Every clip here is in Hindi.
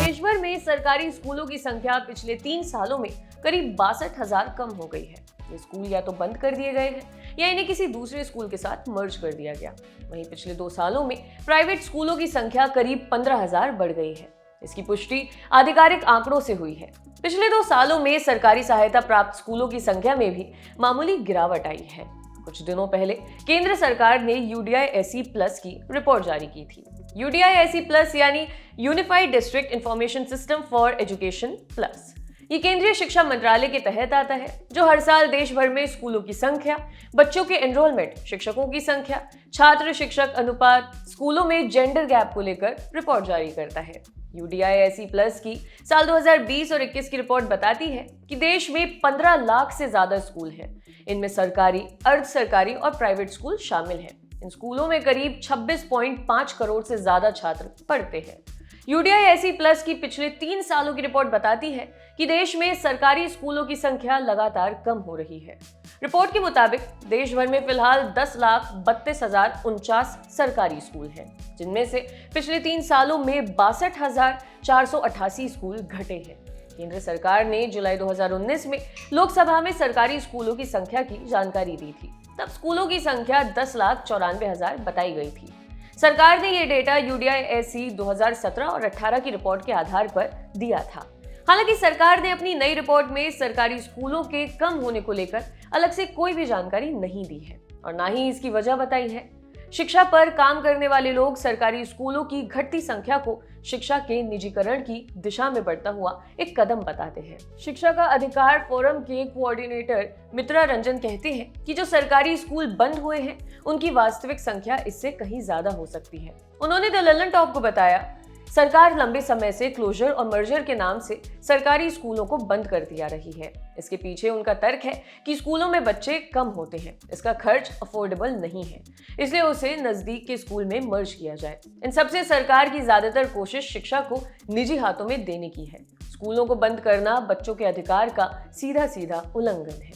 देश भर में सरकारी स्कूलों की संख्या पिछले 3 सालों में करीब 62,000 कम हो गई है। ये स्कूल या तो बंद कर दिए गए हैं या इन्हें किसी दूसरे स्कूल के साथ मर्ज कर दिया गया। वहीं पिछले 2 सालों में प्राइवेट स्कूलों की संख्या करीब 15,000 बढ़ गई है। इसकी पुष्टि आधिकारिक आंकड़ों से हुई है। पिछले 2 सालों में सरकारी सहायता प्राप्त स्कूलों की संख्या में भी मामूली गिरावट आई है। कुछ दिनों पहले केंद्र सरकार ने UDI-SE प्लस की रिपोर्ट जारी की थी। UDI-SE प्लस यानी unified district information system for education plus. ये केंद्रीय शिक्षा मंत्रालय के तहत आता है, जो हर साल देश भर में स्कूलों की संख्या, बच्चों के एनरोलमेंट, शिक्षकों की संख्या, छात्र शिक्षक अनुपात, स्कूलों में जेंडर गैप को लेकर रिपोर्ट जारी करता है। UDI-SE प्लस की साल 2020 और 21 की रिपोर्ट बताती है कि देश में 15 लाख से ज्यादा स्कूल हैं। इनमें सरकारी, अर्ध सरकारी और प्राइवेट स्कूल शामिल हैं। इन स्कूलों में करीब 26.5 करोड़ से ज्यादा छात्र पढ़ते हैं। UDI-SE प्लस की पिछले 3 सालों की रिपोर्ट बताती है कि देश में सरकारी स्कूलों की संख्या लगातार कम हो रही है। रिपोर्ट के मुताबिक देश भर में फिलहाल 10,32,049 सरकारी स्कूल हैं, जिनमें से पिछले 3 सालों में 62,488 स्कूल घटे हैं। केंद्र सरकार ने जुलाई 2019 में लोकसभा में सरकारी स्कूलों की संख्या की जानकारी दी थी। तब स्कूलों की संख्या 10,94,000 बताई गई थी। सरकार ने ये डेटा UDI-SE 2017 और 18 की रिपोर्ट के आधार पर दिया था। हालांकि सरकार ने अपनी नई रिपोर्ट में सरकारी स्कूलों के कम होने को लेकर अलग से कोई भी जानकारी नहीं दी है और ना ही इसकी वजह बताई है। शिक्षा पर काम करने वाले लोग सरकारी स्कूलों की घटती संख्या को शिक्षा के निजीकरण की दिशा में बढ़ता हुआ एक कदम बताते हैं। शिक्षा का अधिकार फोरम के कोऑर्डिनेटर मित्रा रंजन कहते हैं कि जो सरकारी स्कूल बंद हुए हैं, उनकी वास्तविक संख्या इससे कहीं ज्यादा हो सकती है। उन्होंने द लल्लन टॉप को बताया, सरकार लंबे समय से क्लोजर और मर्जर के नाम से सरकारी स्कूलों को बंद कर दिया रही है। इसके पीछे उनका तर्क है कि स्कूलों में बच्चे कम होते हैं, इसका खर्च अफोर्डेबल नहीं है, इसलिए उसे नजदीक के स्कूल में मर्ज किया जाए। इन सबसे सरकार की ज्यादातर कोशिश शिक्षा को निजी हाथों में देने की है। स्कूलों को बंद करना बच्चों के अधिकार का सीधा सीधा उल्लंघन है।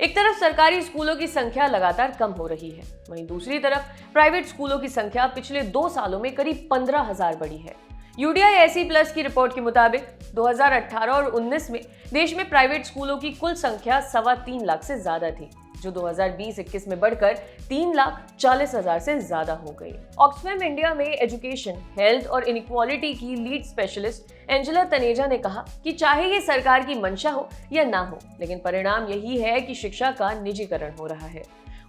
एक तरफ सरकारी स्कूलों की संख्या लगातार कम हो रही है, वहीं दूसरी तरफ प्राइवेट स्कूलों की संख्या पिछले 2 सालों में करीब 15,000 बढ़ी है। UDI-SE प्लस की रिपोर्ट के मुताबिक 2018 और 19 में देश में प्राइवेट स्कूलों की कुल संख्या 3.25 लाख से ज्यादा थी, जो 2020-21 में बढ़कर 3,40,000 से ज्यादा हो गई। ऑक्सफैम इंडिया में एजुकेशन, हेल्थ और इनइक्वालिटी की लीड स्पेशलिस्ट एंजेला तनेजा ने कहा कि चाहे ये सरकार की मंशा हो या ना हो, लेकिन परिणाम यही है कि शिक्षा का निजीकरण हो रहा है।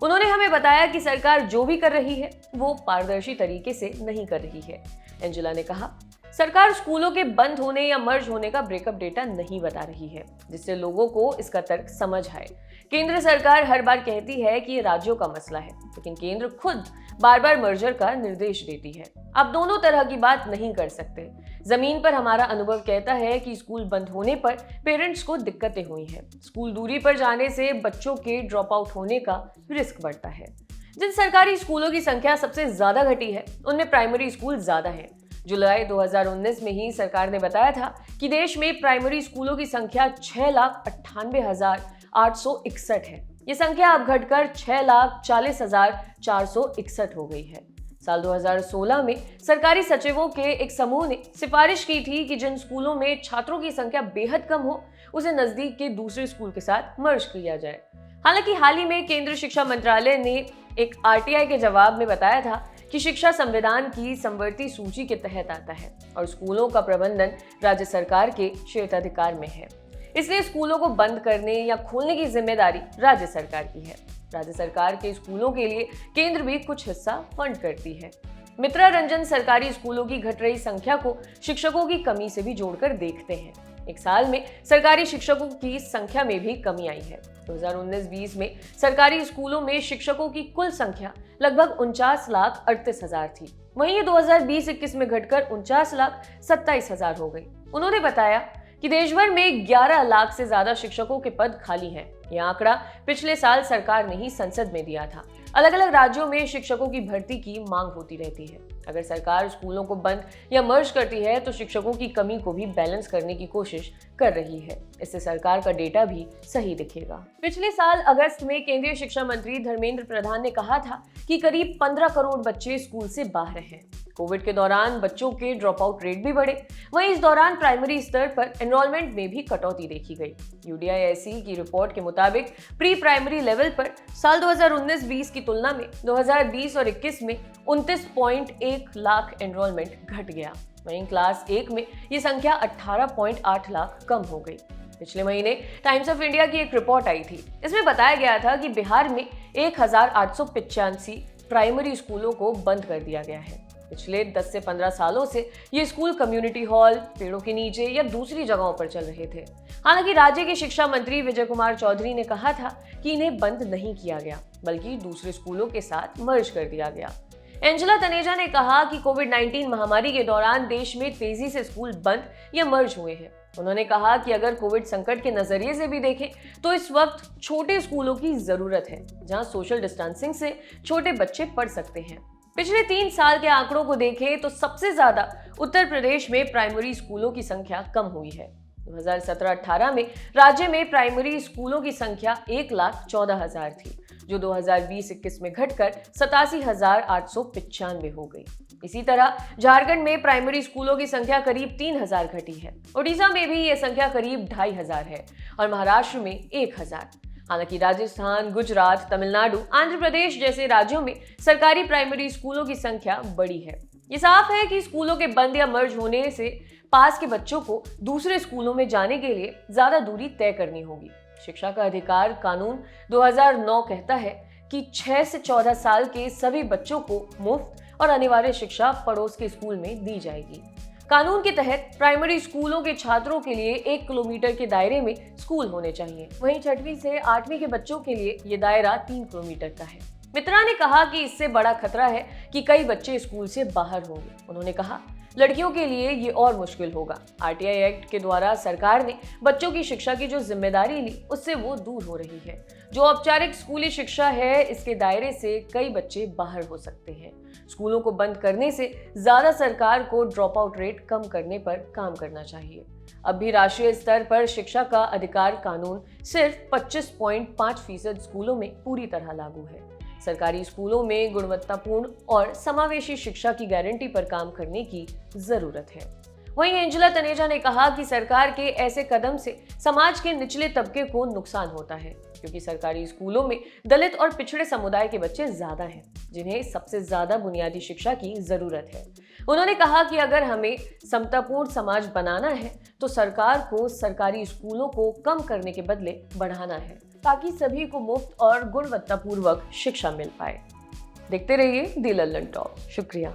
उन्होंने हमें बताया कि सरकार जो भी कर रही है वो पारदर्शी तरीके से नहीं कर रही है। एंजेला ने कहा, सरकार स्कूलों के बंद होने या मर्ज होने का ब्रेकअप डेटा नहीं बता रही है, जिससे लोगों को इसका तर्क समझ आए। केंद्र सरकार हर बार कहती है कि ये राज्यों का मसला है, लेकिन केंद्र खुद बार बार मर्जर का निर्देश देती है। आप दोनों तरह की बात नहीं कर सकते। जमीन पर हमारा अनुभव कहता है कि स्कूल बंद होने पर पेरेंट्स को दिक्कतें हुई हैं। स्कूल दूरी पर जाने से बच्चों के ड्रॉप आउट होने का रिस्क बढ़ता है। जिन सरकारी स्कूलों की संख्या सबसे ज्यादा घटी है, उनमें प्राइमरी स्कूल ज्यादा हैं। जुलाई 2019 में ही सरकार ने बताया था कि देश में प्राइमरी स्कूलों की संख्या 6,98,861 है। ये संख्या अब घटकर 6,40,461 हो गई है। साल 2016 में सरकारी सचिवों के एक समूह ने सिफारिश की थी कि जिन स्कूलों में छात्रों की संख्या बेहद कम हो, उसे नजदीक के दूसरे स्कूल के साथ मर्ज किया जाए। हालांकि हाल ही में केंद्रीय शिक्षा मंत्रालय ने एक RTI के जवाब में बताया था कि शिक्षा संविधान की समवर्ती सूची के तहत आता है और स्कूलों का प्रबंधन राज्य सरकार के क्षेत्राधिकार में है। इसलिए स्कूलों को बंद करने या खोलने की जिम्मेदारी राज्य सरकार की है। राज्य सरकार के स्कूलों के लिए केंद्र भी कुछ हिस्सा फंड करती है। मित्रा रंजन सरकारी स्कूलों की घट रही संख्या को शिक्षकों की कमी से भी जोड़कर देखते हैं। एक साल में सरकारी शिक्षकों की संख्या में भी कमी आई है। 2019-20 में सरकारी स्कूलों में शिक्षकों की कुल संख्या लगभग 49,38,000 थी। वहीं ये 2020-21 में घटकर 49,27,000 हो गई। उन्होंने बताया कि देश भर में 11 लाख से ज्यादा शिक्षकों के पद खाली हैं। यह आंकड़ा पिछले साल सरकार ने ही संसद में दिया था। अलग अलग राज्यों में शिक्षकों की भर्ती की मांग होती रहती है। अगर सरकार स्कूलों को बंद या मर्ज करती है तो शिक्षकों की कमी को भी बैलेंस करने की कोशिश कर रही है। इससे सरकार का डेटा भी सही दिखेगा। पिछले साल अगस्त में केंद्रीय शिक्षा मंत्री धर्मेंद्र प्रधान ने कहा था कि करीब 15 करोड़ बच्चे स्कूल से बाहर हैं। कोविड के दौरान बच्चों के ड्रॉप आउट रेट भी बढ़े। वहीं इस दौरान प्राइमरी स्तर पर एनरोलमेंट में भी कटौती देखी गई। UDISE की रिपोर्ट के मुताबिक प्री प्राइमरी लेवल पर साल 2019-20 की तुलना में 2020 और 21 में 29.1 लाख एनरोलमेंट घट गया। वहीं क्लास 1 में ये संख्या 18.8 लाख कम हो गई। पिछले महीने टाइम्स ऑफ इंडिया की एक रिपोर्ट आई थी। इसमें बताया गया था कि बिहार में 1885 प्राइमरी स्कूलों को बंद कर दिया गया है। पिछले 10 से 15 सालों से ये स्कूल कम्युनिटी हॉल, पेड़ों के नीचे या दूसरी जगहों पर चल रहे थे। हालांकि राज्य के शिक्षा मंत्री विजय कुमार चौधरी ने कहा था कि इन्हें बंद नहीं किया गया, बल्कि दूसरे स्कूलों के साथ मर्ज कर दिया गया। एंजेला तनेजा ने कहा कि कोविड-19 महामारी के दौरान देश में तेजी से स्कूल बंद या मर्ज हुए हैं। उन्होंने कहा कि अगर कोविड संकट के नजरिए से भी देखें तो इस वक्त छोटे स्कूलों की जरूरत है, जहां सोशल डिस्टेंसिंग से छोटे बच्चे पढ़ सकते हैं। पिछले 3 साल के आंकड़ों को देखें तो सबसे ज्यादा उत्तर प्रदेश में प्राइमरी स्कूलों की संख्या कम हुई है। 2017-18 में राज्य में प्राइमरी स्कूलों की संख्या 1,14,000 थी, जो 2020-21 में घटकर 87,895 हो गई। इसी तरह झारखंड में प्राइमरी स्कूलों की संख्या करीब 3,000 घटी है। ओडिशा में भी यह संख्या करीब 2,500 है और महाराष्ट्र में 1,000। हालांकि राजस्थान, गुजरात, तमिलनाडु, आंध्र प्रदेश जैसे राज्यों में सरकारी प्राइमरी स्कूलों की संख्या बड़ी है। ये साफ है कि स्कूलों के बंद या मर्ज होने से पास के बच्चों को दूसरे स्कूलों में जाने के लिए ज्यादा दूरी तय करनी होगी। शिक्षा का अधिकार कानून 2009 कहता है कि 6 से 14 साल के सभी बच्चों को मुफ्त और अनिवार्य शिक्षा पड़ोस के स्कूल में दी जाएगी। कानून के तहत प्राइमरी स्कूलों के छात्रों के लिए 1 किलोमीटर के दायरे में स्कूल होने चाहिए। वहीं 6वीं से 8वीं के बच्चों के लिए ये दायरा 3 किलोमीटर का है। मित्रा ने कहा कि इससे बड़ा खतरा है कि कई बच्चे स्कूल से बाहर होंगे। उन्होंने कहा, लड़कियों के लिए ये और मुश्किल होगा। RTI एक्ट के द्वारा सरकार ने बच्चों की शिक्षा की जो जिम्मेदारी ली, उससे वो दूर हो रही है। जो औपचारिक स्कूली शिक्षा है, इसके दायरे से कई बच्चे बाहर हो सकते हैं। स्कूलों को बंद करने से ज्यादा सरकार को ड्रॉप आउट रेट कम करने पर काम करना चाहिए। अब भी राष्ट्रीय स्तर पर शिक्षा का अधिकार कानून सिर्फ 25.5% स्कूलों में पूरी तरह लागू है। सरकारी स्कूलों में गुणवत्तापूर्ण और समावेशी शिक्षा की गारंटी पर काम करने की जरूरत है। वहीं एंजेला तनेजा ने कहा कि सरकार के ऐसे कदम से समाज के निचले तबके को नुकसान होता है, क्योंकि सरकारी स्कूलों में दलित और पिछड़े समुदाय के बच्चे ज्यादा हैं, जिन्हें सबसे ज्यादा बुनियादी शिक्षा की जरूरत है। उन्होंने कहा कि अगर हमें समतापूर्ण समाज बनाना है तो सरकार को सरकारी स्कूलों को कम करने के बदले बढ़ाना है, ताकि सभी को मुफ्त और गुणवत्तापूर्वक शिक्षा मिल पाए। देखते रहिए दी लल्लन टॉक। शुक्रिया।